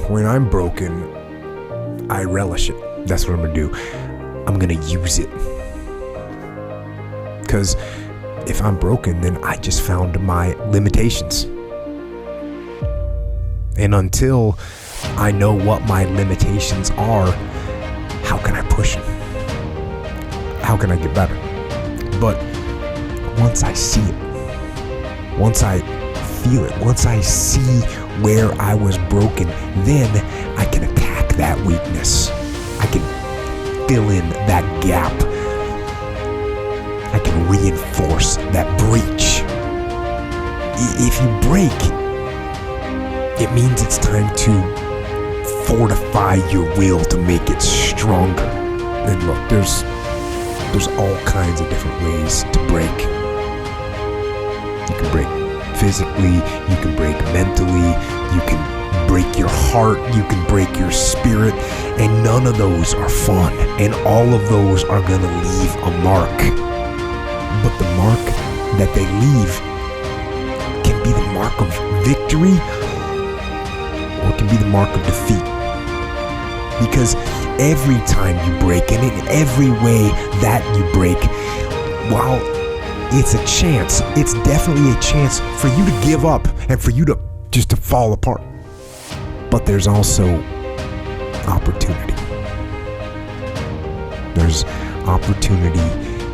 when I'm broken, I relish it. That's what I'm gonna do. I'm gonna use it. Because if I'm broken, then I just found my limitations. And until I know what my limitations are, how can I push them? How can I get better? But once I see it, once I feel it, once I see where I was broken, then I can attack that weakness. I can fill in that gap. I can reinforce that breach. If you break, it means it's time to fortify your will to make it stronger. And look, there's all kinds of different ways to break. You can break physically, you can break mentally, you can break your heart, you can break your spirit, and none of those are fun, and all of those are gonna leave a mark. But the mark that they leave can be the mark of victory, or it can be the mark of defeat. Because every time you break, and in every way that you break, while it's a chance, it's definitely a chance for you to give up and for you to just to fall apart. But there's also opportunity. There's opportunity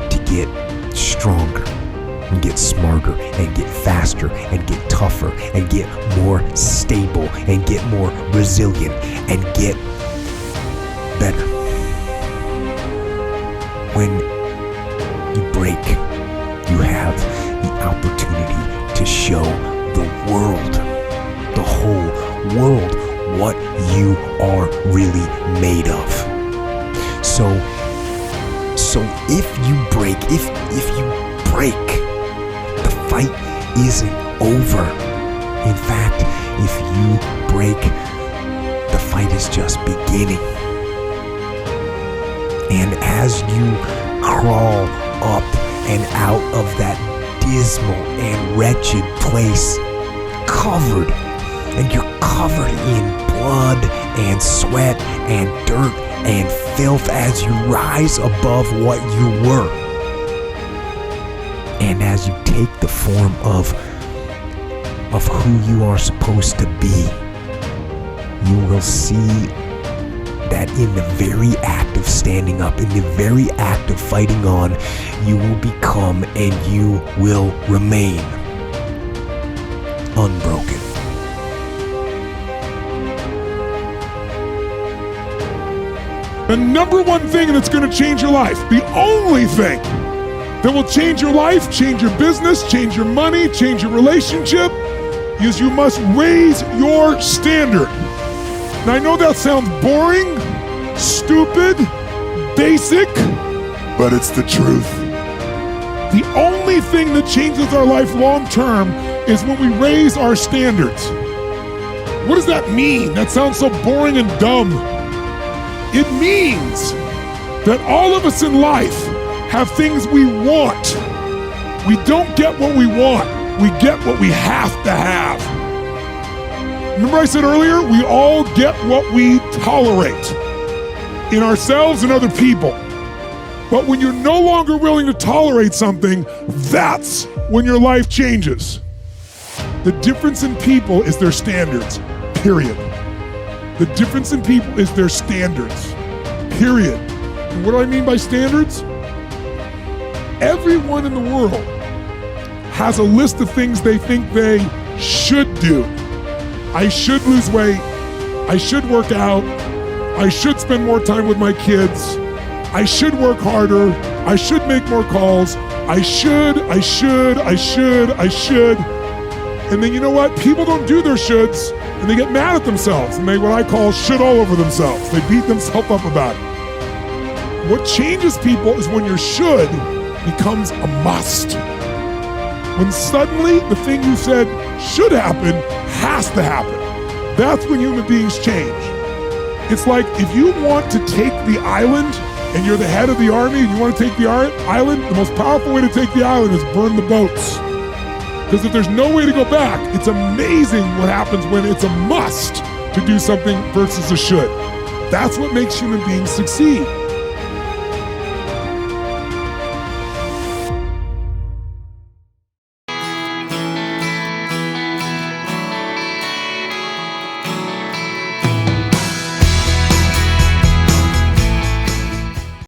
to get stronger and get smarter and get faster and get tougher and get more stable and get more resilient and get better. When you break, you have the opportunity to show the world, the whole world, what you are really made of. So if you break, the fight isn't over. In fact, if you break, the fight is just beginning. And as you crawl up and out of that dismal and wretched place, you're covered in blood and sweat and dirt and filth as you rise above what you were. And as you take the form of who you are supposed to be, you will see that in the very act of standing up, in the very act of fighting on, you will become and you will remain unbroken. The number one thing that's going to change your life, the only thing that will change your life, change your business, change your money, change your relationship, is you must raise your standard. Now I know that sounds boring, stupid, basic, but it's the truth. The only thing that changes our life long term is when we raise our standards. What does that mean? That sounds so boring and dumb. It means that all of us in life have things we want. We don't get what we want, we get what we have to have. Remember I said earlier, we all get what we tolerate in ourselves and other people. But when you're no longer willing to tolerate something, that's when your life changes. The difference in people is their standards, period. The difference in people is their standards, period. And what do I mean by standards? Everyone in the world has a list of things they think they should do. I should lose weight. I should work out. I should spend more time with my kids. I should work harder. I should make more calls. I should. And then you know what? People don't do their shoulds and they get mad at themselves and they what I call shit all over themselves. They beat themselves up about it. What changes people is when your should becomes a must. When suddenly the thing you said should happen has to happen. That's when human beings change. It's like if you want to take the island and you're the head of the army and you want to take the island, the most powerful way to take the island is burn the boats. Because if there's no way to go back, it's amazing what happens when it's a must to do something versus a should. That's what makes human beings succeed.